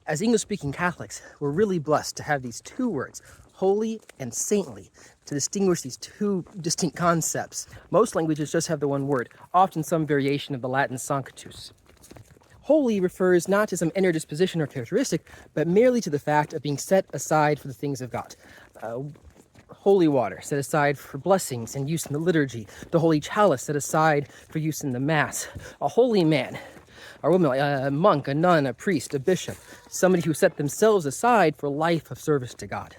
As English-speaking Catholics, we're really blessed to have these two words, holy and saintly, to distinguish these two distinct concepts. Most languages just have the one word, often some variation of the Latin sanctus. Holy refers not to some inner disposition or characteristic, but merely to the fact of being set aside for the things of God. Holy water set aside for blessings and use in the liturgy. The holy chalice set aside for use in the Mass. A holy man or woman, a monk, a nun, a priest, a bishop, somebody who set themselves aside for life of service to God.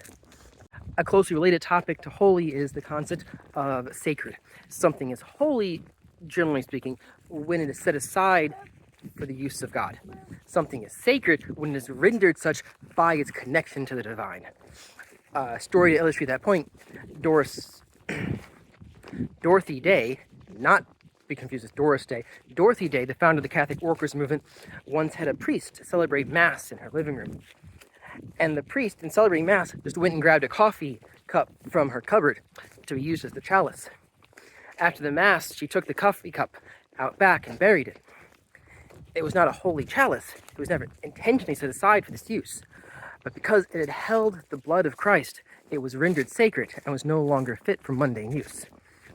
A closely related topic to holy is the concept of sacred. Something is holy, generally speaking, when it is set aside for the use of God. Something is sacred when it is rendered such by its connection to the divine. A story to illustrate that point, Dorothy Day, not be confused with Doris Day. Dorothy Day, the founder of the Catholic Workers Movement, once had a priest celebrate Mass in her living room. And the priest, in celebrating Mass, just went and grabbed a coffee cup from her cupboard to be used as the chalice. After the Mass, she took the coffee cup out back and buried it. It was not a holy chalice. It was never intentionally set aside for this use. But because it had held the blood of Christ, it was rendered sacred and was no longer fit for mundane use.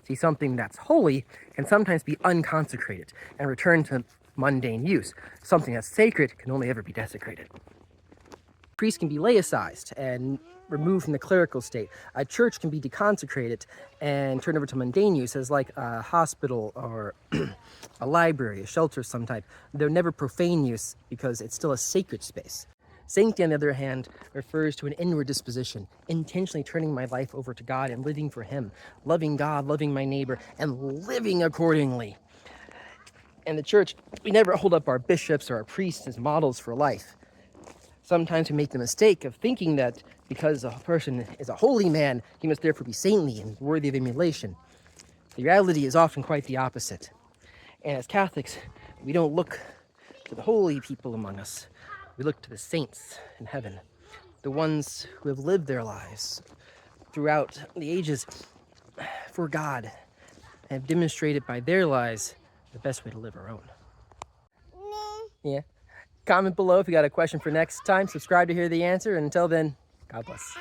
See, something that's holy can sometimes be unconsecrated and returned to mundane use. Something that's sacred can only ever be desecrated. Priests can be laicized and removed from the clerical state. A church can be deconsecrated and turned over to mundane use, as like a hospital or a library, a shelter of some type. They're never profane use because it's still a sacred space. Sanctity, on the other hand, refers to an inward disposition, intentionally turning my life over to God and living for Him, loving God, loving my neighbor, and living accordingly. In the church, we never hold up our bishops or our priests as models for life. Sometimes we make the mistake of thinking that because a person is a holy man, he must therefore be saintly and worthy of emulation. The reality is often quite the opposite. And as Catholics, we don't look to the holy people among us. We look to the saints in heaven, the ones who have lived their lives throughout the ages for God and have demonstrated by their lives the best way to live our own. Yeah. Comment below if you got a question for next time. Subscribe to hear the answer. And until then, God bless.